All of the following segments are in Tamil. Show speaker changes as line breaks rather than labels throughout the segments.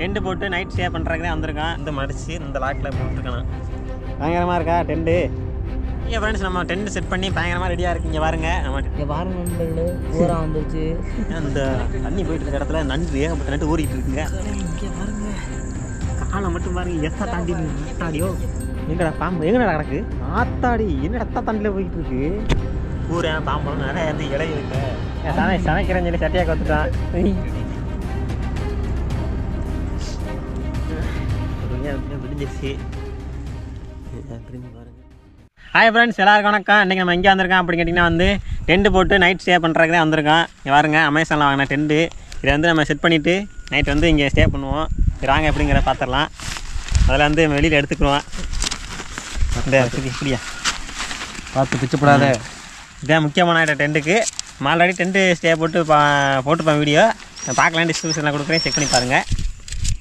டென்ட் போட்டு நைட் ஸ்டே பண்ணுறதுக்கு தான் வந்திருக்கான். இந்த மடிச்சு இந்த லாக்கில் போட்டுருக்கான். பயங்கரமாக இருக்கா டென்ட்டு? ஏன் ஃப்ரெண்ட்ஸ் நம்ம டென்ட் செட் பண்ணி பயங்கரமாக ரெடியாக இருக்குங்க பாருங்க. நம்ம
பாருங்க நண்பர்களே, ஊரா வந்துருச்சு.
அந்த தண்ணி போயிட்டு இருக்க இடத்துல நண்டு ஏகப்பட்ட நண்டு ஓடிட்டு இருக்குங்க. இங்கே பாருங்க, காலை மட்டும் பாருங்க எத்தா தாண்டி ஆத்தாடியோ. எங்கடா பாம்பு எங்கடா கிடக்கு? ஆத்தாடி என்ன எத்தா தாண்டியில் போயிட்டு இருக்கு. பூரா பாம்பெல்லாம் நிறைய வந்து இடையில இருக்கு. சமைக்கிறேன்னு சொல்லி சட்டியாக கற்றுட்டான். விடிஞ்சிருச்சு. பாருங்க. ஹாய் ஃப்ரெண்ட்ஸ், எல்லாருக்கும் வணக்கம். இன்றைக்கி நம்ம எங்கே வந்திருக்கோம் அப்படின்னு கேட்டிங்கன்னா வந்து டென்ட் போட்டு நைட் ஸ்டே பண்ணுறதுக்கு தான் வந்திருக்கோம். இங்கே பாருங்க, அமேசானில் வாங்கின டென்ட்டு. இதை வந்து நம்ம செட் பண்ணிவிட்டு நைட் வந்து இங்கே ஸ்டே பண்ணுவோம். வாங்க எப்படிங்கிற பார்த்துடலாம். அதில் வந்து வெளியில் எடுத்துக்குவோம். இந்த இப்படியா
பார்த்து பிச்சப்படாத.
இதான் முக்கியமான டென்ட்டுக்கு. நம்ம ஆல்ரெடி டென்ட்டு ஸ்டே போட்டுப்போம் வீடியோ பார்க்கலாம். டிஸ்கிரிப்ஷனில் கொடுக்குறேன், செக் பண்ணி பாருங்கள்.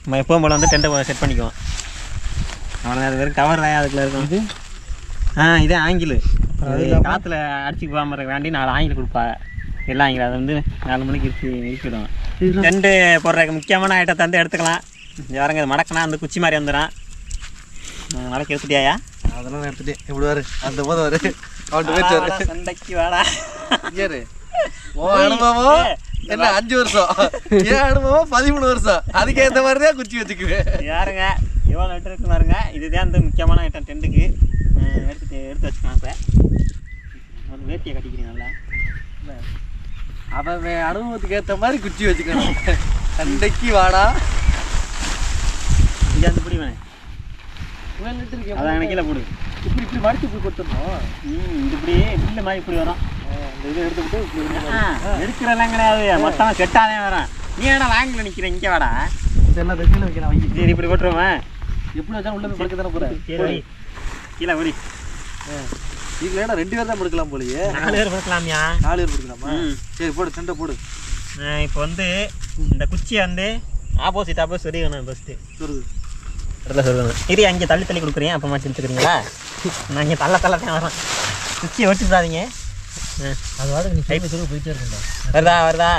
நம்ம எப்போவும் போல் வந்து டென்ட்டை செட் பண்ணிக்குவோம். அவ்வளோ அது வெறும் கவர் தான் அதுக்குள்ளே இருக்கும். இது இதே ஆங்கிலு. காற்றுல அடிச்சு போகாமல் வேண்டி 4 ஆங்கில் கொடுப்பா. எல்லாம் ஆங்கிலம் அதை வந்து 4 மணிக்கு இருக்கிடும். டென்ட்டு போடுறதுக்கு முக்கியமான ஐட்டத்தை வந்து எடுத்துக்கலாம். யாருங்க இது மடக்கினா அந்த குச்சி மாதிரி வந்துடும். மடக்கி எடுத்துட்டியா?
அதெல்லாம் எடுத்துட்டேன். எப்படி வரு அந்த போது வரு
சண்டைக்கு வாடா.
அனுபவம் என்ன 5 வருஷம், ஏன் அனுபவம் 13 வருஷம். அதுக்கு ஏற்ற மாதிரி தான் குச்சி வச்சுக்குவேன்.
யாருங்க எவ்வளோ ஐட்டம் இருக்கு பாருங்க. இதுதான் அந்த முக்கியமான ஐட்டம் டென்ட்டுக்கு. எடுத்து வச்சுக்கலாம். இப்போ ஒரு வேட்டியை கட்டிக்கிறேன் நல்லா.
அவன் அனுபவத்துக்கு ஏற்ற மாதிரி குச்சி வச்சுக்கணும். சண்டைக்கு வாடா.
இங்கே அந்த பிடி வேணே அதான் கீழே போடு.
இப்படி இப்படி மடிச்சு இப்படி கொடுத்துடணும்.
இது இப்படி இல்லை மாதிரி இப்படி வரும். இந்த இதை எடுத்துக்கிட்டு இப்படி எடுக்கிறதெல்லாம் கிடையாது. மொத்தமாக செட்டாதே வரும். நீ வேணா லாங்கில் நிற்கிறேன். இங்கே வாடா.
இதெல்லாம் கீழே வைக்கலாம்.
சரி இப்படி போட்டுருவேன்.
எப்படி வச்சாலும் உள்ள படுக்க தானே போகிறேன்.
சரி கீழே ஓடி.
இதுல ஏன்னா 2 பேர் தான் படுக்கலாம் போலயே.
4 பேர் படுக்கலாமியா?
4 பேர் படுக்கலாமா? சரி போடு, சண்டை போடு.
இப்போ வந்து இந்த குச்சியை வந்து ஆப்போசிட் சொருகணும். ஃபஸ்ட்டு
சொருகு
இடத்துல சொருகணும். இரு அங்கே தள்ளி தள்ளி கொடுக்குறேன். அப்போ மாற்றி எடுத்துக்கிறீங்களா? நான் இங்கே தள்ள தான் வரேன். குச்சியை வச்சுடாதீங்க.
அது வாடகை நீ கையில் சொருகு போயிட்டே இருக்குண்டா.
வருதா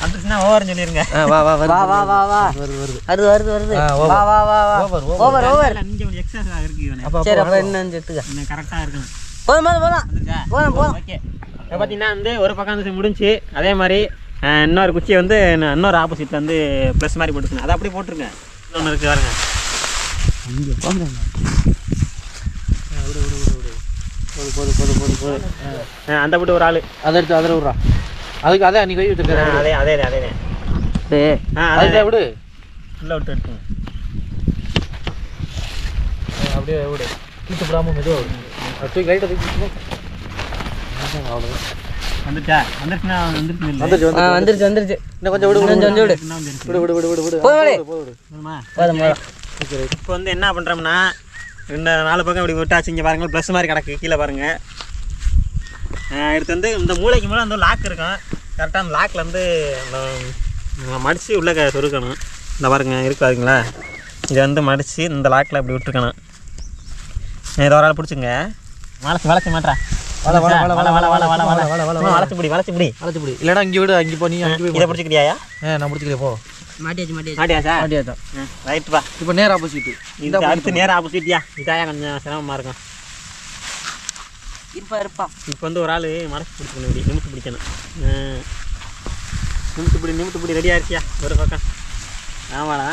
வந்துச்சுன்னா ஓவர்னு சொல்லிருங்க.
வா வா வா வா வா வா
வருது வா வா வா வா ஓவர்
இங்க கொஞ்சம் எக்ஸஸ் இருக்கு.
சரி அப்ப என்னன்னு எடுத்துக்க.
இன்னும் கரெக்டா இருக்கணும்.
போதும்
ஓகே. இப்போ பார்த்தீங்கன்னா வந்து ஒரு பக்கம் வந்து முடிஞ்சு அதே மாதிரி இன்னொரு குச்சியை வந்து இன்னொரு ஆப்போசிட் வந்து ப்ளஸ் மாதிரி போட்டுக்கணும். அதை அப்படியே போட்டுருங்க. இன்னொன்று இருக்குது பாருங்க. அந்த போட்டு ஒரு ஆள்
அதை எடுத்து அதில் விட்றா. அதுக்கு அதே நீ கை விட்டுருக்க.
அதே
விடு.
ஃபுல்லாக விட்டு எடுத்துங்க.
அப்படியே விடு. தூத்து விடாமல் மெதுவாக தூக்கி லைட்டை தூக்கி அவ்வளோதான்.
வந்துருச்சா? வந்துருச்சுன்னா வந்துருச்சு.
வந்துருச்சு
இன்னும் கொஞ்சம் விடு விடு.
இப்போ வந்து என்ன பண்ணுறோம்னா 4 பக்கம் இப்படி விட்டாச்சு. இங்கே பாருங்கள் ப்ளஸ் மாதிரி கிடக்கு. கீழே பாருங்கள். எடுத்து வந்து இந்த மூளைக்கு மேலே அந்த லாக் இருக்கும். கரெக்டாக அந்த லாக்கில் வந்து மடித்து உள்ளே சொருக்கணும். இந்த பாருங்க இருக்காதுங்களா? இதை வந்து மடித்து இந்த லாக்கில் இப்படி விட்டுருக்கணும். இதை ஒரு ஆள் பிடிச்சிங்க. வளைச்சி மாட்டா. வளைச்சி பிடி.
இல்லைன்னா இங்கே விடு. அங்கே போ. நீ அங்கே போய்
இதை பிடிச்சிக்கிறியா?
நான் பிடிச்சிக்கிறேன். போ.
மாட்டியாச்சா? ரைட்டுப்பா.
இப்போ நேர் ஆப்போசிட்.
இந்த அடுத்து நேராக ஆப்போசிட்டியா? இதாயா கொஞ்சம் சிரமமாக இருக்கும்.
இருப்பா
இப்போ வந்து ஒரு ஆள் மனசு பிடிச்சிக்கணும். இப்படி நிமித்து பிடிக்கணும். நிமித்து பிடி ரெடியாக இருக்கியா? ஒரு பக்கம் ஆமாடா.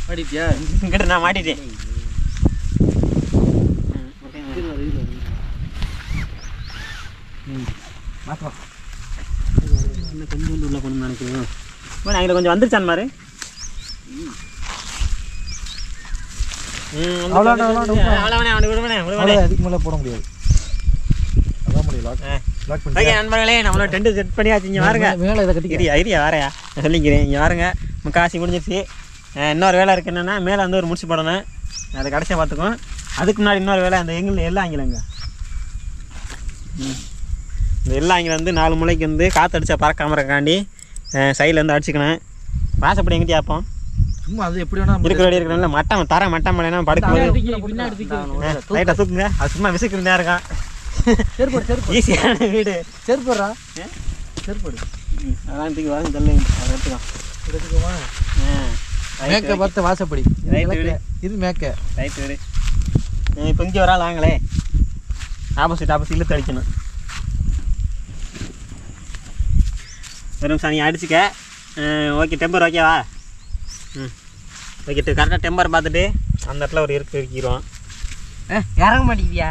மாட்டிட்டியா?
இங்கிட்ட நான் மாட்டிட்டேன். இன்னும் கொஞ்சம் உள்ள போகணும்னு நினைக்கிறேன். இப்போ நாங்கள் கொஞ்சம் வந்துருச்சான் மாதிரி.
அதுக்கு மேலே போட முடியாது. அதான் முடியும்.
நண்பர்களே, நம்மளோட டென்ட் செட் பண்ணியாச்சு. இங்கே வாருங்க.
மேலே இதை கட்டி
ஐடியா வாரையா நான் சொல்லிக்கிறேன். இங்கே வாருங்க. முக்காசி முடிஞ்சிருச்சு. இன்னொரு வேலை இருக்குது. என்னென்னா மேலே வந்து ஒரு முடிச்சு போடணும். அதை கடைசியாக பார்த்துக்குவோம். அதுக்கு முன்னாடி இன்னொரு வேலை அந்த எல்லாம் ஆங்கிலங்க. இந்த எல்லாம் ஆங்கிலம் வந்து 4 மூளைக்கு வந்து காற்று அடித்தா பறக்காம இருக்காண்டி சைடில் வந்து அடிச்சுக்கணும். வாசப்படி எங்கிட்ட ஆப்போம்.
சும்மா அது எப்படி வேணா
இருக்கிற இருக்கிற மட்டம் இல்லைன்னா படுக்கும்போது லைட்டாக தூக்குங்க. அது சும்மா விசுக்கு இருந்தா இருக்கான். ஈஸியான வீடு.
செருப்புறா செருப்படு
அதான் தூக்கி வாங்க தள்ளு அதை
எடுத்துக்கோமா மேக்க பார்த்து வாசப்படி இது மேக்க
ரைட் வேறு இப்போ இங்கே வராள் வாங்களே ஆப்போசிட் இழுத்து அடிக்கணும் வெறும் சாணி அடிச்சுக்க ஓகே டெம்பர் ஓகேவா ஓகே கரெக்டாக டெம்பர் பார்த்துட்டு அந்த இடத்துல ஒரு இருக்கிடுவோம்
இறங்க மாட்டேங்கிறியா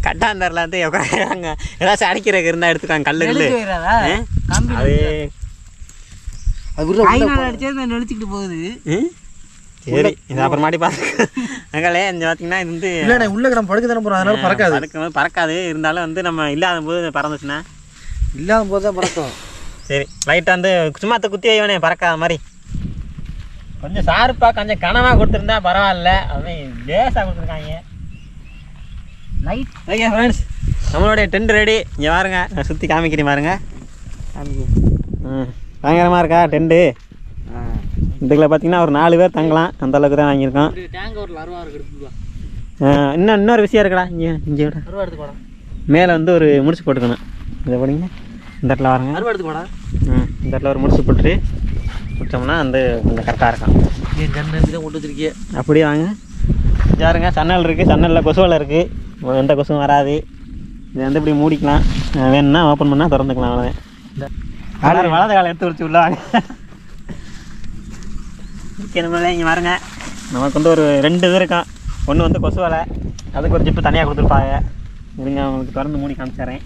கட்டாந்தரில் வந்து உட்காங்க ஏதாச்சும் அடிக்கிறதுக்கு இருந்தால் எடுத்துக்காங்க கல்லு அது
நெளிச்சுக்கிட்டு போகுது
சரி இது அப்புறமாட்டி பார்த்துக்கலே இந்த பார்த்தீங்கன்னா இது வந்து
இல்லை உள்ள நம்ம படுக்க தானே போகிறோம் அதனால பறக்காது
பறக்காது இருந்தாலும் வந்து நம்ம இல்லாத போது பறந்துச்சுன்னா
இல்லாத போது தான் பறக்கும்
சரி லைட்டாக வந்து சும்மா குத்தி வைவனே பறக்காத மாதிரி கொஞ்சம் ஷார்ப்பாக கொஞ்சம் கனமாக கொடுத்துருந்தா பரவாயில்ல அவன் லேசாக கொடுத்துருக்காங்க
லைட்
ஓகே ஃப்ரெண்ட்ஸ் நம்மளுடைய டென்ட் ரெடி இங்கே பாருங்க நான் சுற்றி காமிக்கிறேன் பாருங்க பயங்கரமாக இருக்கா டென்ட்டு இதுக்குள்ள பார்த்தீங்கன்னா ஒரு 4 பேர் தங்கலாம் அந்த அளவுக்கு தான் வாங்கியிருக்கோம் இன்னொரு விஷயம் இருக்குடா இங்கே விட மேலே வந்து ஒரு முடிச்சு போட்டுக்கணும் இதை போடுங்க இந்த இடத்துல வாருங்க இந்த இடத்துல ஒரு முடிச்சு போட்டுட்டு விட்டோம்னா வந்து கொஞ்சம் கரெக்டாக இருக்கும்
போட்டு வச்சிருக்கீங்க
அப்படியே வாங்க பாருங்க சன்னல் இருக்குது சன்னலில் கொசுவலை இருக்குது எந்த கொசுவும் வராது இதை வந்து இப்படி மூடிக்கலாம் வேணும்னா ஓப்பன் பண்ணால் திறந்துக்கலாம் அவ்வளோதான் வலது காலை எடுத்து வச்சு உள்ள வாங்க நம்மளே இங்கே பாருங்க நமக்கு வந்து ஒரு 2 இது இருக்கான் ஒன்று வந்து கொசுவலை அதுக்கு ஒரு ஜிப்பு தனியாக கொடுத்துருப்பாங்க இருங்க அவங்களுக்கு திறந்து மூடி காமிச்சிட்றேன்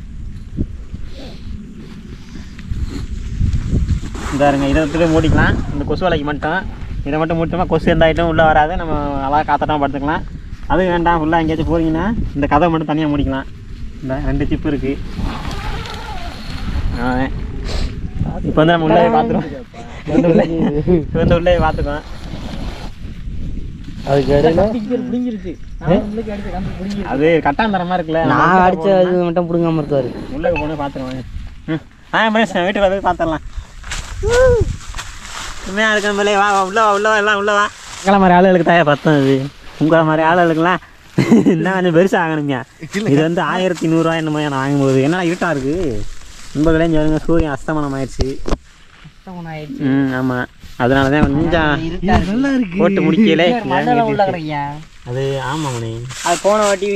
இதாருங்க இதை எடுத்துகிட்டு மூடிக்கலாம் இந்த கொசுவலைக்கு மட்டும் இதை மட்டும் மூட்டோமா கொசு எந்த ஐட்டம் உள்ளே வராது நம்ம அழகாக காத்தட்டாமல் படுத்துக்கலாம் அது வேண்டாம் ஃபுல்லாக எங்கேயாச்சும் போகிறீங்கன்னா இந்த கதவை மட்டும் தனியாக மூடிக்கலாம் இந்த 2 ஜிப்பு இருக்குது இப்போ வந்து நம்ம உள்ளே பார்த்துருவோம் வந்து உள்ளே பார்த்துக்குவோம் அது கட்டாந்தரமாக இருக்குல்ல
நான் அடிச்ச இது மட்டும் பிடுங்காம இருக்காரு
உள்ளே போனால் பார்த்துருவாங்க வீட்டுக்கு போய் பார்த்துடலாம் உண்மையாக இருக்கிற மேலே வா உள்ளவா எல்லாம் உள்ளவா உங்களை மாதிரி ஆளுகளுக்கு தாயா பத்தம் இது உங்களை மாதிரி ஆளுகளுக்குலாம் இன்னும் கொஞ்சம் பெருசாக ஆகணுங்க இது வந்து 1100 என்னமோ நான் வாங்கும்போது என்னடா இருட்டாக இருக்குது நண்பர்களே இங்கே வருங்க சூரியன் அஸ்தமனம் ஆயிடுச்சு ஆமாம் அதனால தான் கொஞ்சம் போட்டு முடிக்கலே அது ஆமாம்ண்ணே
அது போன வாட்டி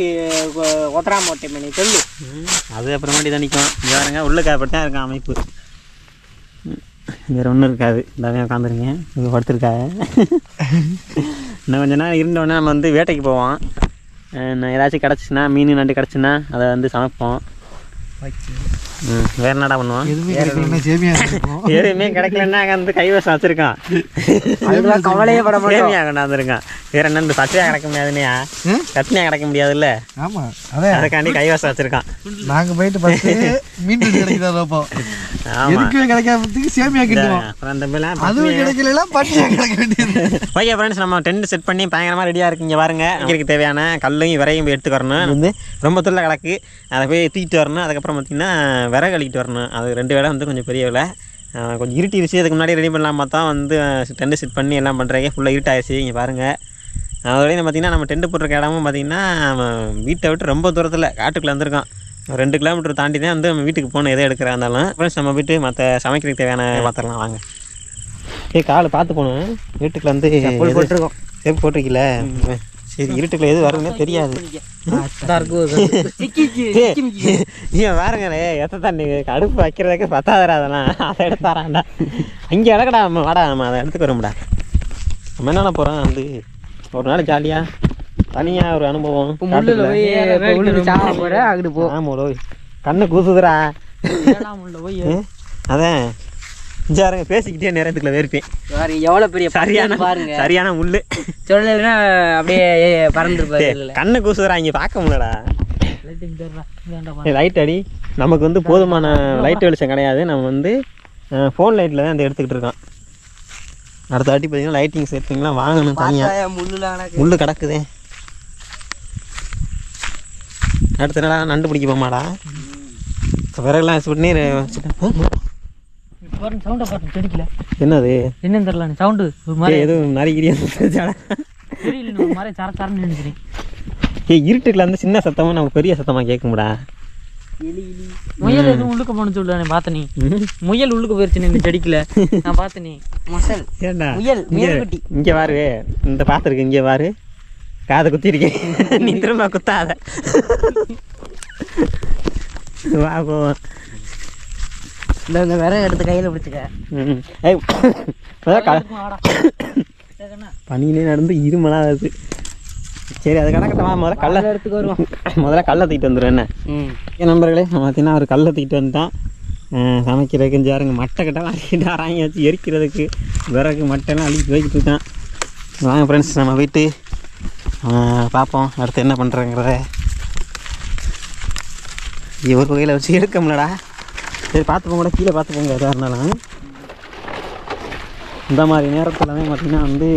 ஒத்தராம ஓட்டே பண்ணி சொல்லு
அது அப்புறமாட்டி தான் நிற்கும் இங்கே பாருங்க உள்ளுக்காப்பட்டு தான் இருக்கும் அமைப்பு வேறு ஒன்றும் இருக்காது இதாவே உட்காந்துருங்க இங்கே படுத்துருக்காங்க இன்னும் கொஞ்சம் நேரம் இருந்தோடனே நம்ம வந்து வேட்டைக்கு போவோம் ஏதாச்சும் கிடச்சின்னா மீன் நண்டு கிடச்சின்னா அதை வந்து சமைப்போம் வேற என்னடா பண்ணுவோம் எதுவுமே கிடைக்கலன்னா அங்கே வந்து கைவசம் வச்சிருக்கான்
கவலையே பட
சேமியா கொண்டாந்துருக்கான் வேற என்ன இந்த சட்டையா கிடைக்க முடியாதுன்னையா சட்னியா கிடைக்க முடியாதுல்ல
ஆமாம் அதான்
அதுக்காண்டி கைவசம் வச்சிருக்கான்
நாங்கள் போயிட்டு பார்த்து மீன் கிடைக்குதா எதுக்குமே கிடைக்காததுக்கு சேமியா கிட்டுவோம்
அப்புறம் அந்த மேலே
அதுவும் கிடைக்கலாம் பட்டியா கிடைக்க வேண்டியது
ஓகே ஃப்ரெண்ட்ஸ் நம்ம டென்ட் செட் பண்ணி பயங்கரமாக ரெடியாக இருக்குங்க பாருங்க இதுக்கு தேவையான கல்லையும் விரையும் போய் எடுத்து வரணும் வந்து ரொம்ப துள்ள கிடக்கு அதை போய் தூக்கிட்டு வரணும் அதுக்கப்புறம் பார்த்திங்கன்னா விறகு அழிக்கிட்டு வரணும் அது 2 வேலை வந்து கொஞ்சம் பெரிய வேலை கொஞ்சம் இருட்டிடுச்சு அதுக்கு முன்னாடி ரெடி பண்ணலாம் பார்த்தா வந்து டென்ட் செட் பண்ணி எல்லாம் பண்ணுறீங்க ஃபுல்லாக இருட்டாயிடுச்சு இங்கே பாருங்கள் அதோடய பார்த்திங்கன்னா நம்ம டென்ட் போட்டிருக்க இடமும் பார்த்திங்கன்னா வீட்டை விட்டு ரொம்ப தூரத்தில் காட்டுக்குள்ளே வந்திருக்கோம் 2 கிலோமீட்டர் தாண்டி தான் வந்து நம்ம வீட்டுக்கு போகணும் எதை எடுக்கிறா இருந்தாலும் ஃப்ரெண்ட்ஸ் நம்ம வீட்டு மற்ற சமைக்கிறதுக்கு தேவையான பார்த்துடலாம் வாங்க காலை பார்த்து போகணும் வீட்டுக்குள்ள வந்து போட்டிருக்கோம் செப்பு போட்டிருக்கீங்கள சரி இருட்டுக்குள்ள எது வருதுன்னே தெரியாது ஏன் பாருங்களே எத்த தண்ணி அடுப்பு வைக்கிறதுக்கு பத்தாதரா அதெல்லாம் அதை எடுத்தாராண்டா அங்கே இடக்கடா நம்ம வாடா நம்ம அதை எடுத்துக்க வரும்டா நம்ம என்னென்ன போகிறோம் வந்து ஒரு நாள் ஜாலியாக தனியாக ஒரு அனுபவம் ஆமாம் கண்ணு கூசுதுரா அதான் இஞ்சாருங்க பேசிக்கிட்டே நேரத்துக்குள்ள வேர்ப்பேன்
எவ்வளோ பெரிய
சரியான முள்ளு
சொல்லலைன்னா அப்படியே பறந்துருப்பாரு
கண்ணு கூசுதுரா இங்கே பார்க்க முடியலடா லைட் அடி நமக்கு வந்து போதுமான லைட் வெளிச்சம் கிடையாது நம்ம வந்து ஃபோன் லைட்டில் தான் அந்த எடுத்துக்கிட்டு இருக்கோம் அடுத்த வாட்டி பார்த்தீங்கன்னா லைட்டிங் செட்டிங்லாம் வாங்கணும் தனியாக முள்ளு கிடக்குதே அடுத்த நாள் நண்டு பிடிக்க போமாடா விறகுலாம் பண்ணி என்னது
என்னன்னு தெரியல சவுண்டு
எதுவும் நரிக்கிறியா இருட்டுக்குள்ள வந்து சின்ன சத்தமும் நமக்கு பெரிய சத்தமாக கேட்கும்டா
முயல் எதுவும் உள்ளுக்க போன சொல்ல நான் பார்த்தனே. முயல் உள்ளுக்க போயிருச்சு இந்த செடிக்குல. நான் பார்த்தனே. மசல்
ஏண்டா
முயல் முயல்குட்டி.
இங்கே பாரு, இந்த பார்த்துருக்கு இங்கே பாரு, காதை குத்திருக்கேன். நீ திரும்ப குத்தாத. வா போவோம்.
இந்த விறகு எடுத்து கையில் பிடிச்சிக்க.
பனியிலே நடந்து இருமலாம் வருது. சரி அது கிடக்கட்டமா, முதல்ல கல்லை
எடுத்துக்கு வருவோம்.
முதல்ல கல்லை தூக்கிட்டு வந்துடும். என்ன நண்பர்களே, பார்த்தீங்கன்னா ஒரு கல்லை தூக்கிட்டு வந்துட்டான். சமைக்கிறதுக்கு இஞ்சாருங்க மட்டை கட்டெல்லாம் அடிக்கிட்டு ஆராய்ச்சி வச்சு எரிக்கிறதுக்கு விறகு மட்டைலாம் அள்ளிட்டு வைக்கிட்டு இருக்கான். வாங்க ஃப்ரெண்ட்ஸ், நம்ம போயிட்டு பார்ப்போம் அடுத்து என்ன பண்ணுறேங்கிறத. ஒரு வகையில் வச்சு எடுக்க முடியலடா. சரி பார்த்துப்போங்க, கூட கீழே பார்த்துப்போங்க எதாக இருந்தாலும். இந்த மாதிரி நேரத்துலவே பார்த்திங்கன்னா வந்து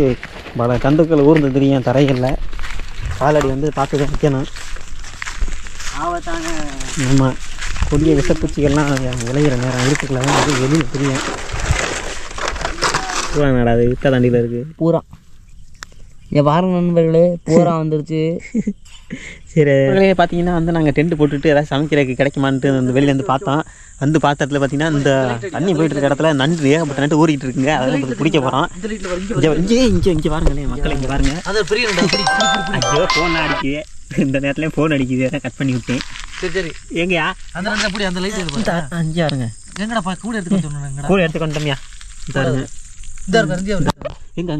பல கந்துக்கள் ஊர்ந்து தெரியும் தரைகளில். காலடி வந்து பார்த்து தான் வைக்கணும். ஆமாம், கொடிய விஷப்பூச்சிகள்லாம் விளையிற நேரம் இருக்குல்ல, அது வெளியில் தெரியும். பூரா நடா, அது வித்த தாண்டியில் இருக்குது
பூரா. என் பாருங்க நண்பர்களே, பூரா வந்துருச்சு.
சரி பார்த்தீங்கன்னா வந்து நாங்கள் டென்ட் போட்டுட்டு ஏதாவது சமைக்கிறதுக்கு கிடைக்குமான்ட்டு வந்து வெளியிலேருந்து பார்த்தோம். வந்து பார்த்த இடத்துல பார்த்தீங்கன்னா இந்த தண்ணி போயிட்டு இருக்க இடத்துல நண்டு ஏகப்பட்ட நண்டு ஊறிக்கிட்டு இருக்குங்க. அதெல்லாம் பிடிக்க போகிறோம். இங்கே பாருங்களேன் மக்கள், இங்கே பாருங்க. ஐயோ ஃபோன்லாம் அடிக்குது, இந்த நேரத்துலேயும் ஃபோன் அடிக்குது, அதான் கட் பண்ணி விட்டேன்.
சரி
எங்கயா
அந்த லைட்
அஞ்சு பாருங்க,
எங்கடா கூட எடுத்துக்கிட்டு
கூட எடுத்துக்கொண்டோம்யா. பாருங்க எங்க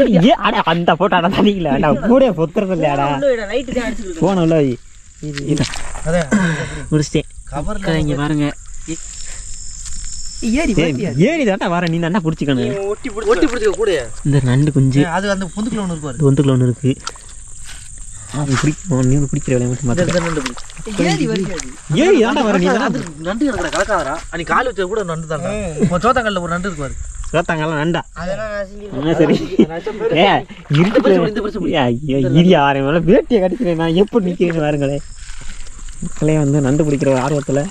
எங்க அந்த போட்டோ அட தண்ணிக்கல கூட பொத்துறது இல்லையாடா. போன உள்ள முடிச்சிட்டேன். இங்க பாருங்க, ஏறி தாண்டா வர, நீ தாண்டா பிடிச்சிக்கணும்.
ஒட்டி பிடிச்சிக்க கூட
இந்த நண்டு குஞ்சு
அது அந்த பொந்துக்குள்ள ஒன்று இருக்கு,
பொந்துக்குள்ள ஒன்று இருக்கு. அது பிடிக்கும், நீ பிடிக்கிற வேலையை மட்டும் பார்த்து ஏறி தாண்டா வர. நீ
நண்டு கிடக்குற கலக்காதரா, நீ கால் வச்ச கூட நண்டு தாண்டா. சோத்தாங்கல்ல ஒரு நண்டு இருக்குவாரு,
சோத்தாங்கல்லாம் நண்டா. சரி ஆறு மேலே வேட்டியை கடிக்கிறேன் நான், எப்படி நிற்கிறேன்னு பாருங்களே. மக்களே வந்து நண்டு பிடிக்கிற ஒரு ஆர்வத்தில்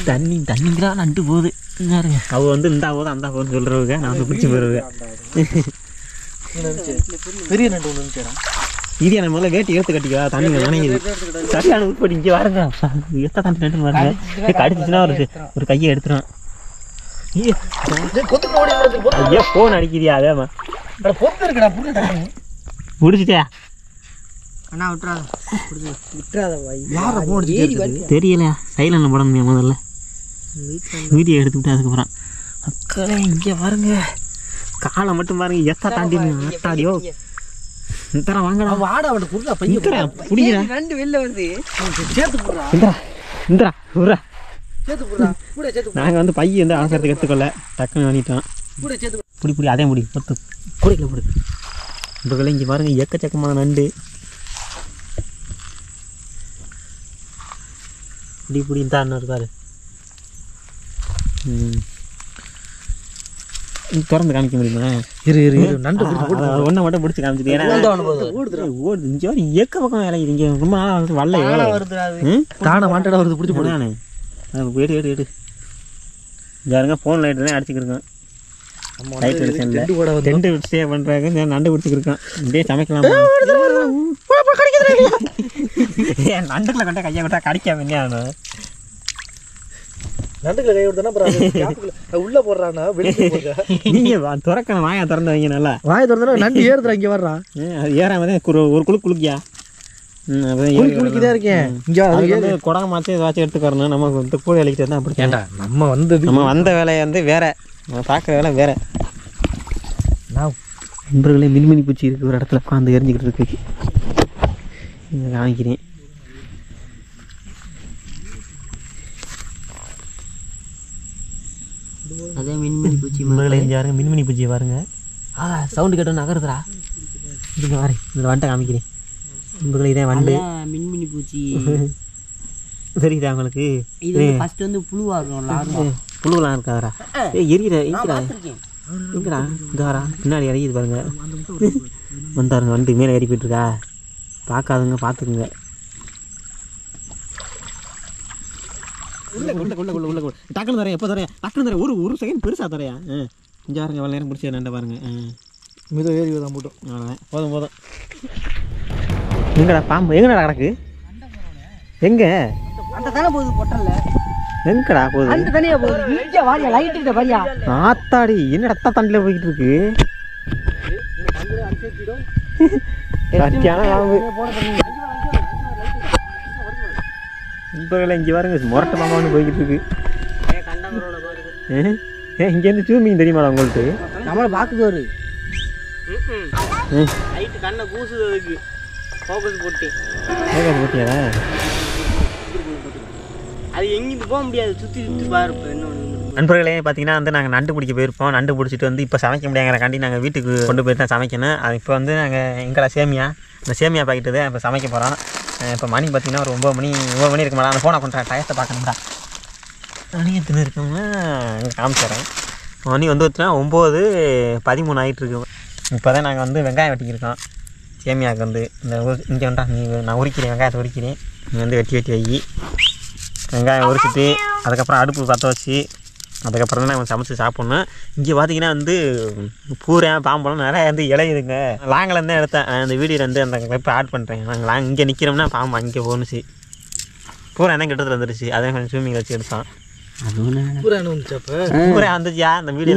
தண்ணிங்கிறா நண்டு போகுது. அவ வந்து இந்தா போதும் அந்த போதுன்னு சொல்கிறவங்க, நான் வந்து பிடிச்சி போயிருவேன்.
பெரிய நண்டு ஒன்று இருந்துச்சா,
இடியா நம்ம முதல்ல வேட்டி எடுத்து கட்டிக்கா, தண்ணி நினைக்குது. சரியான உட்படி இங்கே பாருங்க, எத்த தண்ணி நண்டு பாருங்க. கடிச்சுன்னா ஒரு கையை எடுத்துடும். ஐயோ ஃபோன் அடிக்கிறியா? அதேமா முடிச்சிட்டியா? தெரியல, சைலண்ட்ல போடணுமே முதல்ல. வீடியோ எடுத்துக்கிட்டு அதுக்கப்புறம். மக்களே இங்கே பாருங்க, காலை மட்டும் பாருங்க, எத்த தாண்டி ஆட்டாடியோ. இந்தரா வாங்கடா,
வாடா அவன்
பிடிக்கிறேன்
நண்டு வெளில வந்து
சேர்த்து போடுறா,
இந்தரா உர்றா.
நாங்கள்
வந்து பைய வந்து அவசரத்துக்கு எடுத்துக்கொள்ள டக்குன்னு வாங்கிட்டோம். புடி அதே முடி பொத்து குடிக்கல பிடி. இப்போ இங்கே பாருங்க, எக்கச்சக்கமான நண்டு. இப்படி தான் இருக்காரு. திறந்து காமிக்க முடியுமா?
நண்டு
ஒன்றை மட்டும் பிடிச்சி காமிச்சிட்டு, ஏன்னா ஓடுது இங்கே ஏக்க பக்கம் வேலைக்குது. இங்கே ரொம்ப நாள் வரல
தானே மாட்டடா வருது, பிடிச்சி போடு.
நானே எடு யாருங்க ஃபோன் லைட் தான் அடிச்சுக்கிருக்கேன். லைட் அடிச்சேன், டென்ட் ஸ்டே பண்ணுறாங்க, நண்டு பிடிச்சிக்கிருக்கேன். இப்படியே சமைக்கலாம். நண்டுக்குள்ள கொண்டா கையை கொண்டா கடிக்காம என்ன ஆகணும்?
நண்டுக்குள்ள கை விடுதானா உள்ள போடுறானா,
நீங்க திறக்கணும், வாயா திறந்து வைங்க. நல்லா
வாயை திறந்தா நண்டு ஏறுதுடா, இங்கே வர்றான்.
அது ஏறாம ஒரு குளுக்கியா
குளிக்கிட்டே இருக்கேன். இங்கே
குடங்க மாற்றி ஏதாச்சும் எடுத்துக்கறணும். நமக்கு வந்து கூட வேலைக்கிட்டு தான் அப்படி.
ஏன்டா நம்ம வந்த வேலையை வந்து வேற, நம்ம பார்க்குற வேலை வேற.
நண்பர்களே, மின்மினி பூச்சி இருக்குது ஒரு இடத்துல உட்காந்து எரிஞ்சிக்கிட்டு இருக்கு. இங்கே காமிக்கிறேன்.
அதே மின்மினி பூச்சி
பாருங்க, மின்மினி பூச்சியை பாருங்க. சவுண்டு கேட்டோன்னு நகருதுரா. இதுங்க வரேன், இந்த வண்டை காமிக்கிறேன். நண்பர்களே, இதே வண்டு
மின்மினி பூச்சி
தெரியுதா உங்களுக்கு?
இது ஃபர்ஸ்ட் வந்து புழுவா இருக்கும்.
புழுவெல்லாம் இருக்காதரா? எரியற எங்கடா இதாரா பின்னாடி இறங்கிது பாருங்க. வந்தாருங்க, வண்டு மேலே ஏறி போயிட்டு இருக்கா. பார்க்காதுங்க, பார்த்துக்குங்க. டக்குனு தரேன், எப்போ தரேன்? டக்குனு தரேன், ஒரு செகண்ட் பெருசாக தரையா. இங்கே பாருங்க, எவ்வளோ நேரம் பிடிச்ச நண்டை பாருங்க.
மிதம் ஏறி தான் போட்டோம்.
அவ்வளோதான், போதும். எங்கடா பாம்பு? எங்கடா கிடக்கு? எங்கே
அந்த தானே போகுது பொட்டல்ல.
எங்கடா போகுது?
அந்த தனியா போகுது. இங்க வாரியா லைட் கிட்ட வாரியா.
ஆத்தாடி என்ன ரத்த தண்டில் போய்கிட்டு இருக்கு. சரியான காம்பு. இங்கே பாருங்க முரட்ட மாமான்னு போய்கிட்டு இருக்கு. இங்கேருந்து சூமிங் தெரியுமாடா உங்களுக்கு?
நம்மளை பார்க்குது ஒரு
லைட்டு கண்ணை கூசுது. அதுக்கு ஃபோக்கஸ் போட்டு
போட்டியாடா?
அது எங்கிட்டு போக முடியாது. சுற்றி சுற்றி பாருப்போம். என்ன
நண்பர்களே பார்த்தீங்கன்னா வந்து நாங்கள் நண்டு பிடிக்க போயிருப்போம். நண்டு பிடிச்சிட்டு வந்து இப்போ சமைக்க முடியாங்கிறக்காண்டி நாங்கள் வீட்டுக்கு கொண்டு போய் தான் சமைக்கணும். அது இப்போ வந்து நாங்கள் எங்களை சேமியா இந்த சேமியா பாக்கெட்டு தான் இப்போ சமைக்க போகிறோம். இப்போ மணி பார்த்தீங்கன்னா ஒரு 9 மணி இருக்குமாடா. அந்த ஃபோனை கொண்டு டயத்தை பார்க்கணும்டா. மணி எத்தனை இருக்குன்னா அங்கே காமிச்சிட்றேன். மணி வந்து பார்த்தீங்கன்னா 9:13 ஆகிட்டுருக்கு. இப்போ தான் நாங்கள் வந்து வெங்காயம் வெட்டிக்கிருக்கோம். சேமியாவுக்கு வந்து இந்த இங்கே வேண்டா நீ நான் உரிக்கிறேன். வெங்காயத்தை உரிக்கிறேன். நீ வந்து வெட்டி வை. வெங்காயம் உரிச்சிட்டு அதுக்கப்புறம் அடுப்பு பற்ற வச்சு அதுக்கப்புறம் தான் நாங்கள் சமைச்சு சாப்பிட்ணும். இங்கே பார்த்தீங்கன்னா வந்து பூரை பாம்பழம் நிறையா வந்து இலையுதுங்க. லாங்கில் தான் எடுத்தேன். அந்த வீடியோ வந்து அந்த கிளிப்பை ஆட் பண்ணுறேன். நாங்கள் இங்கே நிற்கிறோம்னா பாம்பு அங்கே போணுச்சு. பூரா என்ன கிட்டத்தில் வந்துருச்சு. அதே கொஞ்சம் ஸ்விம்மிங் வச்சு எடுத்தோம்.
பூரா வந்துச்சப்ப
பூரா வந்துச்சியா அந்த வீடியோ.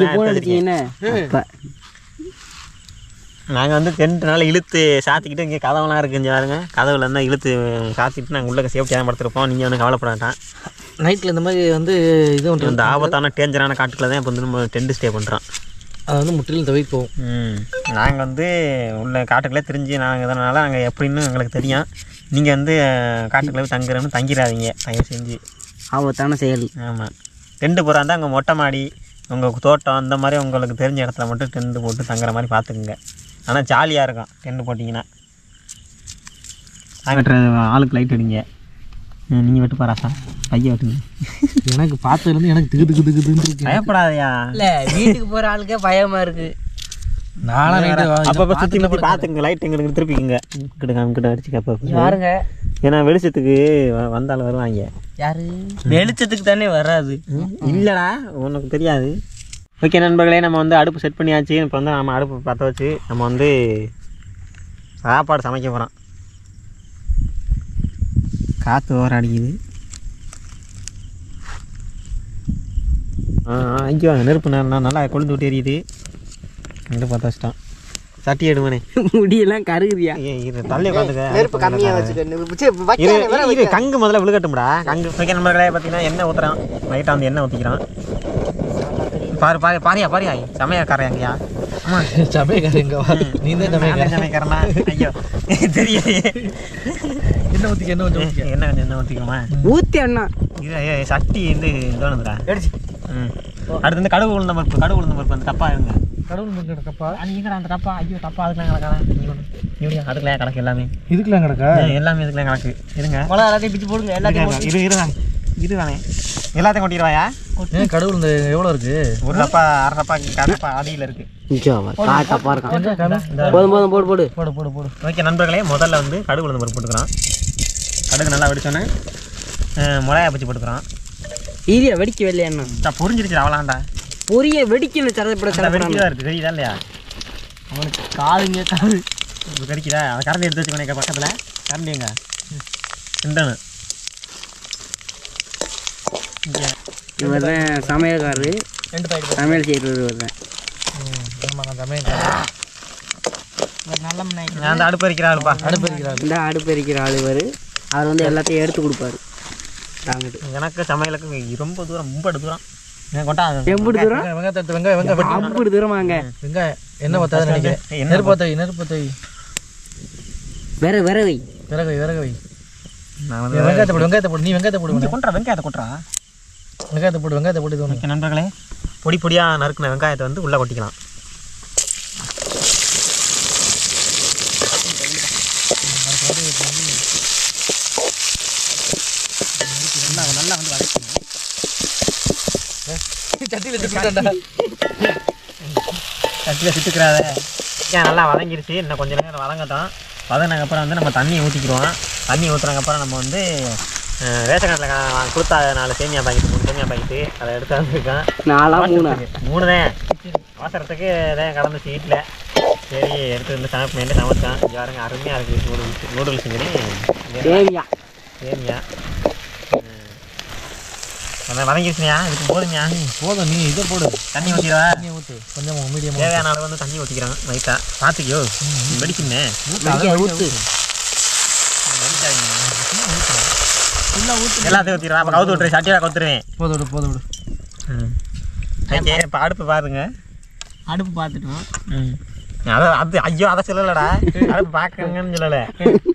நாங்கள் வந்து டென்ட்னால இழுத்து சாத்திக்கிட்டு இங்கே கதவுலாம் இருக்குங்க பாருங்க. கதவுல இருந்தால் இழுத்து சாத்திட்டு நாங்கள் உள்ளே சேஃப்டியாக தான் படுத்துருப்போம். நீங்கள் வந்து கவலைப்பட வேண்டாம்.
நைட்டில் இந்த மாதிரி வந்து இது ஒன்று
இந்த ஆபத்தான டேஞ்சரான காட்டுக்குள்ள தான் இப்போ வந்து நம்ம டென்ட் ஸ்டே பண்ணுறோம்.
அதை வந்து முற்றிலும் தவிர்ப்போம்.
நாங்கள் வந்து உள்ள காட்டுக்குள்ளே தெரிஞ்சு நாங்கள் இதனால் நாங்கள் எப்படின்னு எங்களுக்கு தெரியும். நீங்கள் வந்து காட்டுக்குள்ளே தங்குறோன்னு தங்கிடாதீங்க தயவு செஞ்சு.
ஆபத்தான செயல்.
ஆமாம். டென்ட்டு போகிறா இருந்தால் உங்கள் மொட்டை மாடி உங்கள் தோட்டம் அந்த மாதிரி உங்களுக்கு தெரிஞ்ச இடத்துல மட்டும் டென்ட்டு போட்டு தங்குற மாதிரி பார்த்துக்குங்க. ஆனால் ஜாலியாக இருக்கும் டென்ட்டு போட்டிங்கன்னா. வெட்டுற ஆளுக்கு லைட் அடிங்க. நீங்கள் வெட்டு பாராசா பைய வெட்டுங்க.
எனக்கு பார்த்ததுலேருந்து எனக்கு திகு
பயப்படாதையா?
இல்லை வீட்டுக்கு போகிற ஆளுக்கே பயமாக இருக்குது.
அப்பப்போ சுற்றி முற்றி பார்த்துங்க. லைட் எங்களுக்கு திருப்பிக்குங்க. கிட்ட அடிச்சுக்க அப்போ
பாருங்க.
ஏன்னா வெளிச்சத்துக்கு வந்தாலும் வருவாங்க.
யாரு
வெளிச்சத்துக்கு தானே வராது.
இல்லைடா உனக்கு தெரியாது. ஓகே நண்பர்களே, நம்ம வந்து அடுப்பு செட் பண்ணியாச்சு. இப்போ வந்து நம்ம அடுப்பு பற்ற வச்சு நம்ம வந்து சாப்பாடு சமைக்க போகிறோம். காற்று ஓர அடிக்குது. ஐயோ நெருப்பு நல்லா கொழுந்து விட்டு எரியுது. நெருப்பு பற்ற வச்சிட்டோம். சட்டி எடுமனே
முடியெல்லாம் கருகுதியா?
தள்ளி
நெருப்பு கம்மியாக வச்சுக்க.
கங்கு முதல்ல விழுகட்டும்டா. கங்கு ஓகே நண்பர்களே பார்த்தீங்கன்னா எண்ணெய் ஊற்றுறான். லைட்டாக வந்து எண்ணெய் ஊற்றிக்கிறான். பாரியா சமையக்காரையாங்கய்யா. ஆமாம்
சமையக்காரங்க. நீ தான்
சமையக்காரனா? ஐயோ தெரியலையே.
என்ன ஊற்றிக்க
என்ன ஊற்றிக்கணுமா?
ஊற்றி அண்ணா
இது சட்டி வந்து தோணுதுடா. அடுத்து வந்து கடுகு உளுந்த பருப்பு அந்த டப்பா இருங்க.
கடவுள் முடிஞ்ச கப்பா
நீங்கடா அந்த டப்பா. ஐயோ டப்பா அதுக்கெல்லாம் கிடக்காதான். அதுக்கெல்லாம் கிடக்கு எல்லாமே.
இதுக்கெல்லாம் கிடக்கா?
எல்லாமே இதுக்கெல்லாம் கிடக்கு. இருங்க
மிளகா எல்லாத்தையும் பிச்சு போடுங்க. எல்லாத்தையும்
இதுதானே எல்லாத்தையும் கொட்டிடுவாயா?
கடவுள் இந்த எவ்வளோ இருக்கு?
ஒரு டப்பா அரை டப்பா டப்பா அடியில் இருக்கு.
போதும் போடு போடு
போடு போடு போடு.
ஓகே நண்பர்களே, முதல்ல வந்து கடுகு உளுந்த பருப்பு போட்டுக்கிறோம். கடுகு நல்லா வெடிச்சோன்னே மிளகாய் பச்சி போட்டுக்கிறோம்.
ஈரியா வெடிக்க வெள்ளையா?
பொரிஞ்சிருச்சு அவ்வளாண்டா.
பொரிய வெடிக்கணும். சரப்பட
வெடிக்கதான் இருக்குது. தெரியுதா இல்லையா?
அவனுக்கு காதுங்க காது
கிடைக்குதா? அதை கரண்டி எடுத்து வச்சுக்கோங்க. பக்கத்தில் கரண்டி எங்க ரெண்டனு.
இவர் தான் சமையல்காரரு. சமையல் செய்கிறது இவர் தான்.
அந்த அடுப்பு எரிக்கிற ஆளுப்பா.
இந்த அடுப்பு எரிக்கிற ஆள் இவர். அவர் வந்து எல்லாத்தையும் எடுத்து கொடுப்பாரு.
எனக்கு சமையலுக்கு ரொம்ப தூரம் தூரம் கொண்டா.
எம்புடு தூரம்?
வெங்காயம்
அப்படி தூரமாங்க.
வெங்காயம் என்ன பார்த்தாது நினைக்கிறேன். நெருப்பத்தை
விறகு வை.
வெங்காயத்தை போடு. நீ வெங்காயத்தை போடு.
கொண்டா வெங்காயத்தை கொட்டுறா.
வெங்காயத்தை போட்டு
ஓகே நண்பர்களே, பொடி பொடியாக நறுக்கின வெங்காயத்தை வந்து உள்ளே கொட்டிக்கலாம். நல்லா வந்து வதக்கணும். சட்டியில் சுட்டுக்கிறாத. நல்லா வதங்கிருச்சு. இன்னும் கொஞ்சம் நேரம் வதங்கட்டும். வதங்கினதுக்கப்புறம் வந்து நம்ம தண்ணியை ஊற்றிக்கிடுவோம். தண்ணி ஊற்றுனதுக்கப்புறம் நம்ம வந்து ரேஷன் கார்டில் கொடுத்தா 4 சேமியா பாக்கெட்டு 3 சேமியா பாக்கெட்டு அதை எடுத்து வந்துருக்கேன். 3 தான் அவசரத்துக்கு இதான் கடந்துச்சு வீட்டில். சரி எடுத்து வந்து சமைப்பேன் சமைச்சான். இங்கே பாருங்க அருமையாக இருக்குது. நூடுல்ஸுங்கிறேன். சரியா வதங்கிடுச்சுனியா இதுக்கு போதுமியா
போதும், நீ இதை போடு,
தண்ணி ஊற்றிடவா
தண்ணி ஊற்று கொஞ்சம் மீடியம்.
தேவையான அளவு வந்து தண்ணி ஊற்றிக்கிறான் லைட்டாக பார்த்துக்கியோ வெடிக்குமே
ஊத்து
எல்லாத்தையும் ஊற்றிடுறா அப்போ கவுத்து விட்டுரு சட்டியாக கவுத்துருவேன்
போதும் விடு.
ஓகே இப்போ அடுப்பு பாருங்க
அடுப்பு பார்த்துட்டோம்.
அது ஐயோ அதை சொல்லலடா அடுப்பு பார்க்கங்கன்னு சொல்லலை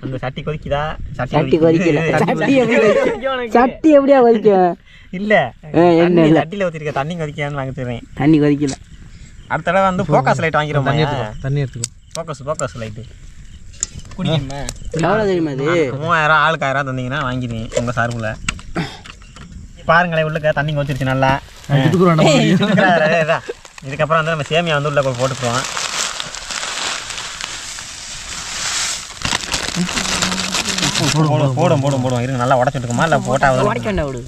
அந்த சட்டி கொதிக்குதா
சட்டி கொதிக்கல. சட்டி எப்படியா கொதிக்கும்?
இல்லை
என்ன இல்லை
சட்டியில் ஊற்றிருக்க தண்ணி கொதிக்கான்னு வாங்க தருவேன்.
தண்ணி கொதிக்கல.
அடுத்த தடவை வந்து ஃபோக்கஸ் லைட் வாங்கிடுவோம்.
தண்ணி எடுத்துக்கோ.
ஃபோக்கஸ் லைட்டு
குடிக்கணுமா? எவ்வளோ தெரியுமா அது?
3000 ஆளுக்கு 1000 தந்தீங்கன்னா வாங்கிடுவேன் உங்கள் சார்பில். பாருங்களேன் உள்ளுக்க தண்ணி கொதிச்சிருச்சு நல்லா. இதுக்கப்புறம் வந்து நம்ம சேமியா வந்து உள்ள போட்டுக்குவோம். போடும் இருங்க நல்லா உடச்சுட்டுக்குமா இல்லை போட்டால்
உடைக்க வேண்டாம் விடு.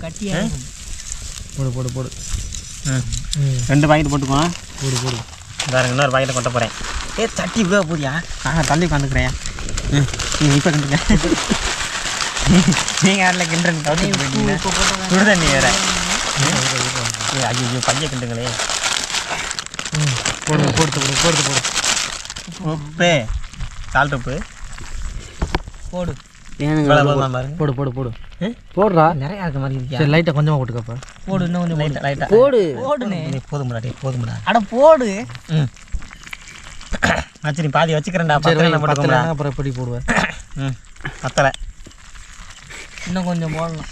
போடு.
2 பாக்கெட் போட்டுக்குவோம்.
போடு.
பாருங்க இன்னொரு பாக்கெட்டை கொட்ட போகிறேன். சட்டி இவ்வளோ போதியா தள்ளி உட்காந்துக்கிறேன். இப்போ கண்டுங்க நீங்கள் அதில் கிண்டுறேன் சுடு தண்ணி வேறு. ஐயோ பைய கிண்டுங்களே.
போடு.
உப்பு சால்ட் உப்பு
போடு.
பாருங்க
போடு. போடுறா.
நிறையா இருக்க மாதிரி இருக்கியா?
சரி லைட்டாக கொஞ்சமாக போட்டுக்கப்பா.
போடு இன்னும் கொஞ்சம்
லைட்டாக
போடுனே.
போதும்டா.
அட போடு.
சரி பாதி வச்சுக்கிறேன்டா.
அப்புறம் எப்படி போடுவேன்?
பத்தலை
இன்னும் கொஞ்சம் போடலாம்.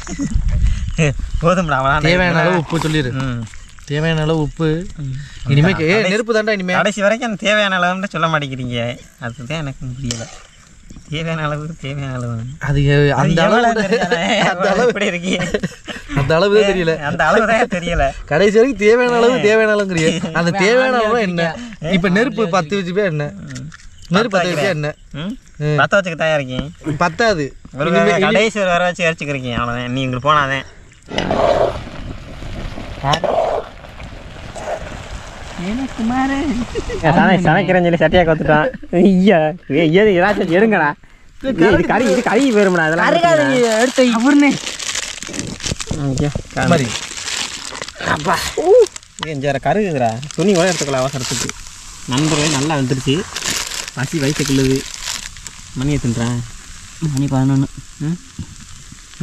போதும்டா.
தேவையான அளவு உப்பு சொல்லிடு. தேவையான அளவு உப்பு. இனிமே நெருப்பு தாண்டா இனிமே.
கடைசி வரைக்கும் தேவையான அளவுன்னு சொல்ல மாட்டேங்கிறீங்க. அதுதான் எனக்கு புரியலை. தேவையான அளவு
அது அந்த அளவு
எப்படி இருக்கீங்க?
அந்த அளவு தான் தெரியல.
அந்த அளவு தான் தெரியல.
கடைசி வரைக்கும் தேவையான அளவுங்கிறிய. அந்த தேவையான அளவு என்ன? இப்ப நெருப்பு 10 வச்சுப்பே என்ன? நெருப்பு 10 வச்சா என்ன?
10 வச்சுக்க தயாரா இருக்கீங்க?
பத்தாது.
கடைசி வர வச்சு எரிச்சுக்கிறீங்க. அவ்வளோதான். நீ உங்களுக்கு போனாதேன். சமைக்கிறேன்னு சொல்லி சட்டியாக கற்றுட்டான். ஐயா ஏதாச்சும் எடுங்கடா. இது கறி வேறும்டா. அதெல்லாம்
எடுத்து அவருன்னு
மாதிரி
அப்பா எஞ்சார கருகுதுடா. துணி கூட எடுத்துக்கலாம் அவசரத்துக்கு. நண்பர்களே நல்லா வந்துருச்சு. பசி வயிற்று கிள்ளுது. மணியை தின்றேன்.
மணி 11.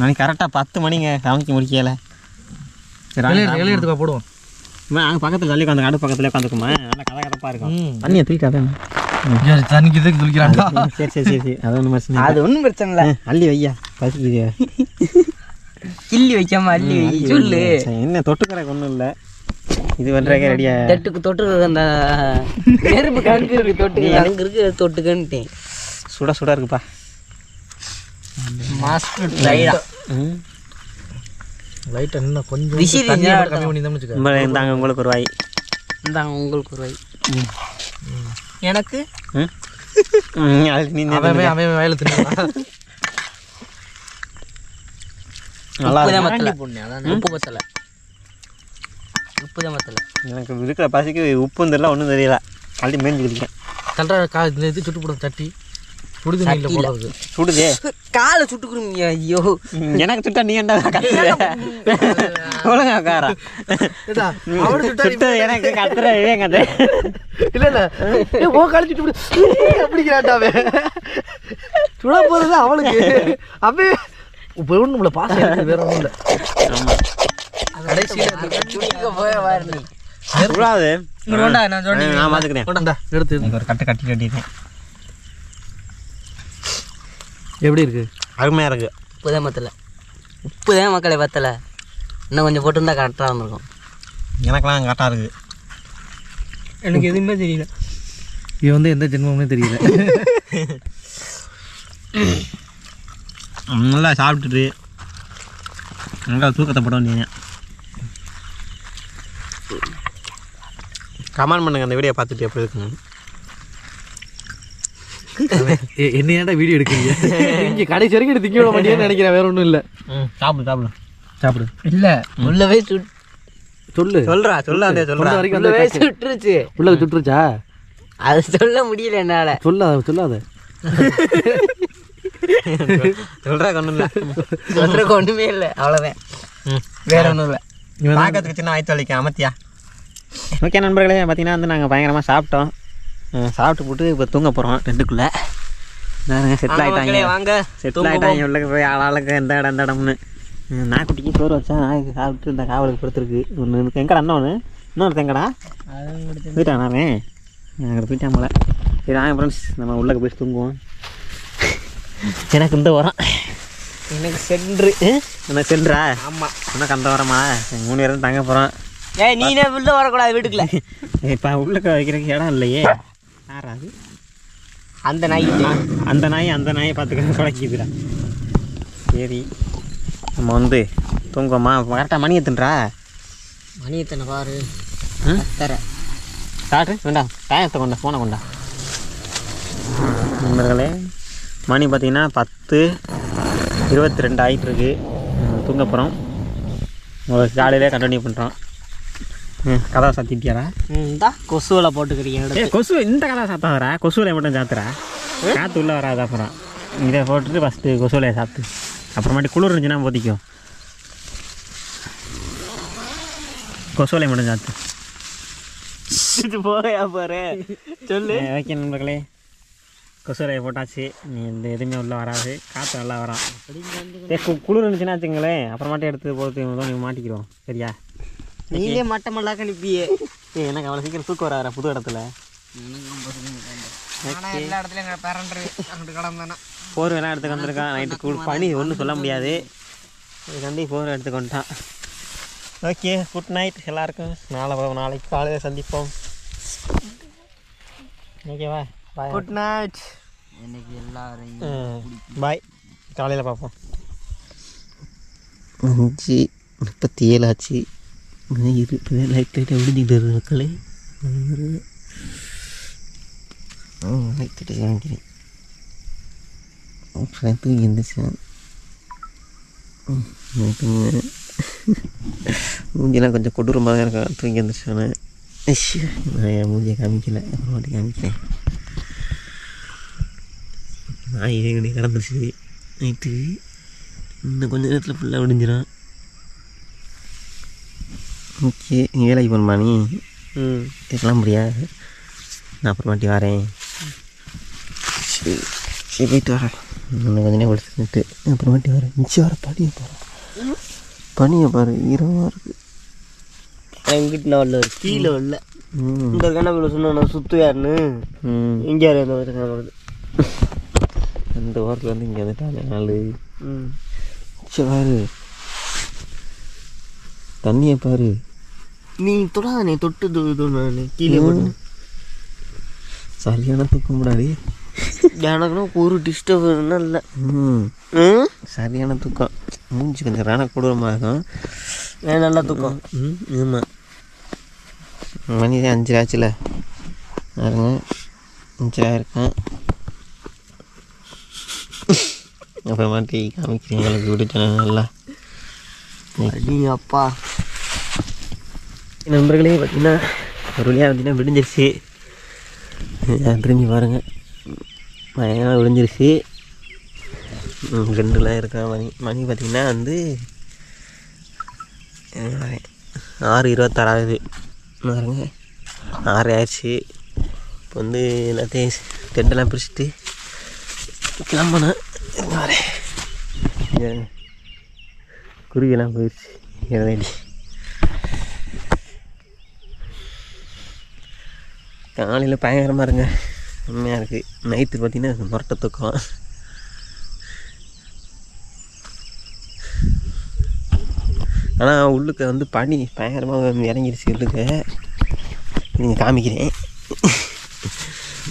மணி கரெக்டாக 10 மணிங்க சமைக்க முடிக்கல.
எடுத்துக்கா போடுவோம்.
அங்கே பக்கத்தில் தள்ளி உட்காந்து அடுப்பு பக்கத்தில் உட்காந்துக்குமா நல்லா கதகதப்பாக இருக்கும். தண்ணியை தூக்கிட்டாதான்
தண்ணிக்கு இதுக்கு துளிக்கிறான்டா.
சரி அது ஒன்றும் பிரச்சனை.
அது ஒன்றும் பிரச்சனை இல்லை.
அள்ளி வையா பசிக்குது.
கிள்ளி வைக்காம அள்ளி வை சொல்லு.
என்ன தொட்டுக்கிறக்கு ஒன்றும் இல்லை. இது பண்ணுறக்கே ரெடியா
தொட்டு அந்த நெருப்பு கணக்கு இருக்கு. தொட்டு எனக்கு இருக்கு தொட்டுக்கன்ட்டேன்.
சுட இருக்குப்பா.
மாஸ்டர் லைடா
லைட்டா இன்னும் கொஞ்சம்
விசிறி
கம்மி பண்ணிதான் வச்சுக்க.
இந்தாங்க உங்களுக்கு ஒரு வாய்.
இந்தாங்க உங்களுக்கு ஒரு வாய். எனக்கு
அவன் வயல தின்னு.
உப்பு தான் பத்தல.
எனக்கு இருக்கிற பசிக்கு உப்பு தெரியல ஒன்றும் தெரியல. அள்ளி மேய்ஞ்சி குடிக்கேன்.
கல்றா இது சுட்டு போடும் சட்டி சுடுது நீல போடுறது.
சுடுதே
காலை சுட்டுக்குறீங்க. ஐயோ
எனக்கு சுட்டா நீ என்ன கத்துற? ஒழுங்கா காரா சுட்ட எனக்கு கத்துற கதை
இல்ல ஓ காலை சுட்டு அப்படிங்கிறாட்டாவே சுட போறது அவளுக்கு. அப்பே இப்போ ஒன்றும் நம்மள பாசம் இருக்குது வேற ஒன்றும் இல்லை. கடைசியில்
போய் வாரு
சுடாது.
நான் சொன்னேன்
நான் பார்த்துக்கிறேன்.
எடுத்து
ஒரு கட்டிட்டேன்.
எப்படி இருக்கு?
அருமையாக இருக்கு.
உப்பு தான் பத்தலை. உப்பு தான் மக்களை பத்தலை. இன்னும் கொஞ்சம் போட்டுருந்தா கரெக்டாக இருந்திருக்கும்.
எனக்கெல்லாம் கரெக்டாக இருக்குது.
எனக்கு எதுவுமே தெரியல.
இது வந்து எந்த ஜென்மம்னே தெரியல.
நல்லா சாப்பிட்டுட்டு நல்லா தூக்கத்தை போட வந்தீங்க. கமெண்ட் பண்ணுங்க அந்த வீடியோ பார்த்துட்டு எப்படி இருக்குங்க.
என்ன ஏன்டா வீடியோ எடுக்கிறீங்க? இங்கே கடைசி வரைக்கும் திங்க விட மாட்டேன்னு நினைக்கிறேன். வேற ஒன்றும் இல்லை.
சாப்பிடு
இல்லை உள்ளவே
சொல்றா வரைக்கும்
உள்ளவே சுட்டுருச்சு.
உள்ள சுட்டுருச்சா?
அது சொல்ல முடியல என்னால.
சொல்லாத
சொல்கிறா ஒன்றும் இல்லை,
சொல்றதுக்கு ஒண்ணுமே இல்லை, அவ்வளோதான். வேற ஒன்றும் இல்லை.
பார்க்கறதுக்கு சின்ன வயிற்று வலிக்கும் அமத்தியா. ஓகே நண்பர்களே, பார்த்தீங்கன்னா வந்து நாங்கள் பயங்கரமாக சாப்பிட்டோம். சாப்பிட்டு போட்டு இப்போ தூங்க போகிறோம் டென்ட்டுக்குள்ளே. செட்டில் ஆகிட்டாங்க,
வாங்க
செட்டில் ஆகிட்டாங்க உள்ளே போய் ஆளாளுக்கு எந்த இடம் எந்த இடம்னு. நாய்க்குட்டிக்கு சோறு வச்சா நாய்க்கு சாப்பிட்டு இந்த காவலுக்கு படுத்துருக்கு. ஒன்று எங்கடா இன்னொன்று எங்கடா போயிட்டான் நானே அங்கே போயிட்டான் போல. சரி வாங்க ஃப்ரெண்ட்ஸ், நம்ம உள்ளே போய் தூங்குவோம். எனக்கு இந்த உரம்,
எனக்கு சென்று
எனக்கு சென்றா.
ஆமாம்,
உனக்கு அந்த உரமா? 3 பேரும் தங்க போகிறோம்.
நீனே உள்ள வரக்கூடாது வீட்டுக்குள்ள.
இப்போ உள்ளே வைக்கிறதுக்கு இடம் இல்லையே. யாராது
அந்த நாய்,
அந்த நாயை பார்த்துக்க குறைக்குதுடா. சரி நம்ம வந்து தூங்குவோமா? கரெக்டாக மணி எத்துன்றா?
மணி எத்தனை பாரு. தர
சாப்பிட்டு வேண்டாம், டயத்தை கொண்டா, ஃபோனை கொண்டா. நண்பர்களே, மணி பார்த்திங்கன்னா 10:22 ஆகிட்டுருக்கு. தூங்க போகிறோம். உங்களுக்கு காலையிலே கண்டினியூ பண்ணுறோம். கதவை சாத்திட்டியாரா?
இந்தா கொசுவில் போட்டுக்கிறீங்க.
கொசு இந்த கதவை சாத்தாதரா, கொசுவிலை மட்டும் சாத்துறா, காற்று உள்ளே வராது. அப்புறம் இதை போட்டுட்டு ஃபஸ்ட்டு கொசுவிலையை சாப்பிட்டு அப்புறமாட்டி குளிர் இருந்துச்சுன்னா போதிக்கும். கொசுவிலை மட்டும் சாத்து.
போகையா பாரு சொல்லு.
ஓகே நண்பர்களே, கொசுவிலையை போட்டாச்சு. நீ இந்த எதுவுமே உள்ளே வராது, காற்று நல்லா வரும். குளிர் இருந்துச்சுன்னா வச்சுங்களேன், அப்புறமாட்டி எடுத்து போட்டு நீ மாட்டிக்கிறோம். சரியா?
நீங்களே மட்டமெல்லாம் அனுப்பியே.
எனக்கு அவ்வளோ சீக்கிரம் தூக்கம் வராற புது இடத்துல.
எல்லா இடத்துலையும் பரண்டு கிடந்தானா
போர்வெல்லாம் எடுத்துக்கு வந்திருக்கான். நைட்டு பனி ஒன்றும் சொல்ல முடியாது, இதுக்காண்டி போர்வை எடுத்துக்கு வந்துட்டான். ஓகே, குட் நைட் எல்லாருக்கும். நாளைக்கு காலையில் சந்திப்போம். ஓகேவா? பாய்.
Good night. எனக்கு எல்லாரையும்
பாய், காலையில் பார்ப்போம். 5:37 ஆச்சு. லைட்டாக விழுந்துக்கிட்டு வருது மக்களே. லைட்டாக காமிக்கிறேன். தூங்கி இருந்துச்சேன். மூஞ்சிலாம் கொஞ்சம் கொடூரமாக தான் இருக்கா. தூங்கி இருந்துச்சானே. நான் என் மூஞ்சியை காமிக்கலை, அப்புறமாட்டி காமிக்கிறேன். நான் இதே கிடந்துருச்சு நைட்டு. இன்னும் கொஞ்சம் நேரத்தில் ஃபுல்லாக விடிஞ்சிடும். ஓகே, நீ வேலைக்கு போகணுமா? நீ இருக்கலாம் முடியாது, நான் அப்புறமாட்டி வரேன். சரி சரி, போயிட்டு வரேன். இன்னும் கொஞ்சம் நேரம் கொடுத்துட்டு அப்புறமாட்டி வரேன். நிச்சயம் வர பனியை பாரு, ஈரமாக இருக்குது.
எங்கிட்ட உள்ள கீழே உள்ள இந்த கணக்குல சொன்ன சுற்றுவாருன்னு இங்கே வருது.
அந்த ஓரத்தில் வந்து இங்கே வந்துட்டாங்க நாள். சரி பாரு, தண்ணியை பாரு.
நீ தொடாதே, தொட்டு நான் கீழே போட்டு.
சரியான தூக்க முடியாது.
எனக்குன்னா ஒரு டிஸ்டர்ப் இல்லை.
சரியான தூக்கம். மூஞ்சி கொஞ்சம் ராண கொடூரமாக இருக்கும்.
நல்லா தூக்கம்.
ஆமாம், மணி 5 ஆச்சுல பாருங்க. 5 இருக்கேன். அப்புறமாட்டி காமிக்கிறேன் உங்களுக்கு விட்டுட்டேன் நல்லா.
அடி அப்பா.
நண்பர்களே, பார்த்தீங்கன்னா ஒரு வழியாக பார்த்தீங்கன்னா விடிஞ்சிருச்சு. திரும்பி பாருங்கள், பயங்கரமாக விடிஞ்சிருச்சு. 2 இருக்கா மணி பார்த்திங்கன்னா வந்து 6:26 ஆகுது பாருங்க. 6 ஆயிடுச்சு. இப்போ வந்து எல்லாத்தையும் டெண்டெல்லாம் பிரிச்சுட்டு கிளம்பணும். வரேன், குருவியெல்லாம் போயிடுச்சு. இறங்கி காலையில் பயங்கரமாக இருங்க, உண்மையாக இருக்குது. நைட்டு பார்த்திங்கன்னா முரட்டை தூக்கம். ஆனால் உள்ளுக்கு வந்து பனி பயங்கரமாக இறங்கிடுச்சு. உள்ளுக்கு நீங்கள் காமிக்கிறேன்.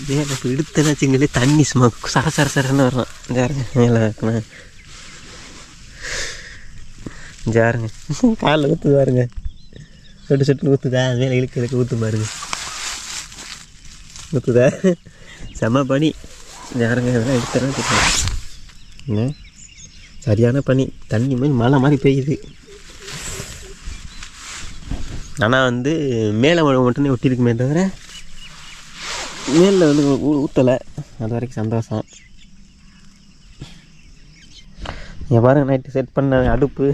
மேலே இப்போ எடுத்தனாச்சுங்களே தண்ணி சும்மா சரசரன்னு வரலாம். ஜாருங்க மேலே இருக்கணும். ஜாருங்க காலில் ஊற்றுது பாருங்க, சொட்டுன்னு ஊற்றுதா, மேலே இழுக்க ஊற்று பாருங்க, ஊற்றுதா, செம்ம பனி. ஜாருங்க இதெல்லாம் எடுத்தனா என்ன சரியான பனி. தண்ணி மாதிரி மழை மாதிரி பெய்யுது. ஆனால் வந்து மேலே மழை மட்டும்தான் ஒட்டியிருக்குமே தவிர மேலே வந்து ஊற்றலை. அது வரைக்கும் சந்தோஷம். இங்கே பாருங்கள் நைட்டு செட் பண்ண அடுப்பு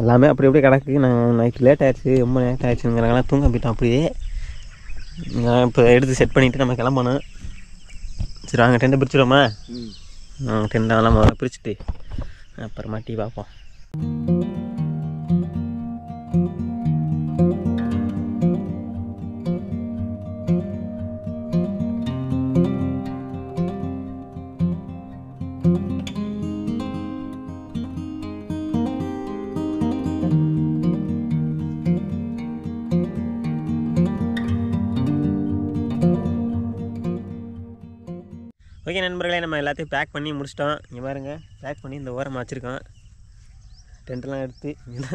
எல்லாமே அப்படி அப்படியே கிடக்கு. நான் நைட்டு லேட் ஆகிடுச்சு, ரொம்ப லேட் ஆகிடுச்சுங்கிறனால தூங்க போயிட்டோம் அப்படியே. நான் இப்போ எடுத்து செட் பண்ணிவிட்டு நம்ம கிளம்பணும். சரி வாங்க டென்ட்டை பிரிச்சுடுவோமா? டென்ட்டெல்லாம் முதல்ல பிரிச்சுட்டு அப்புறமா டீ பார்ப்போம். ஓகே நண்பர்களே, நம்ம எல்லாத்தையும் பேக் பண்ணி முடிச்சிட்டோம். இங்கே பாருங்க, பேக் பண்ணி இந்த ஓரமாக வச்சுருக்கோம். டென்ட்டெல்லாம் எடுத்து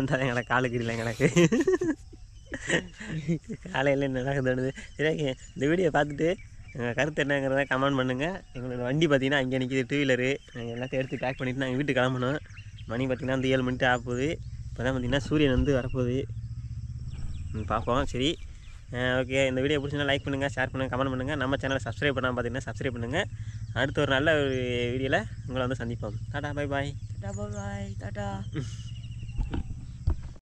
தான் எங்களை காலுக்கு இல்லை எனக்கு காலையில் என்ன தோணுது. சரி இந்த வீடியோ பார்த்துட்டு எங்கள் கருத்து என்னங்கிறத கமெண்ட் பண்ணுங்கள். எங்களோட வண்டி பார்த்திங்கன்னா அங்கே நிற்கிது, 2 வீலரு. நாங்கள் எல்லாத்தையும் எடுத்து பேக் பண்ணிவிட்டு நாங்கள் வீட்டுக்கு கிளம்பணும். மணி பார்த்திங்கன்னா அந்த 7 மணிட்டு ஆகப்போகுது. இப்போ தான் பார்த்திங்கன்னா சூரியன் வந்து வரப்போகுது. பார்ப்போம். சரி ஓகே, இந்த வீடியோ பிடிச்சினா லைக் பண்ணுங்கள், ஷேர் பண்ணுங்கள், கமெண்ட் பண்ணுங்கள். நம்ம சேனலை சப்ஸ்கிரைப் பண்ணாமல் பார்த்தீங்கன்னா சப்ஸ்கிரைப் பண்ணுங்கள். அடுத்த ஒரு நல்ல ஒரு வீடியோவில் உங்களை வந்து சந்திப்போம். டாடா, பை பாய்.
டாடா பாய் டாடா.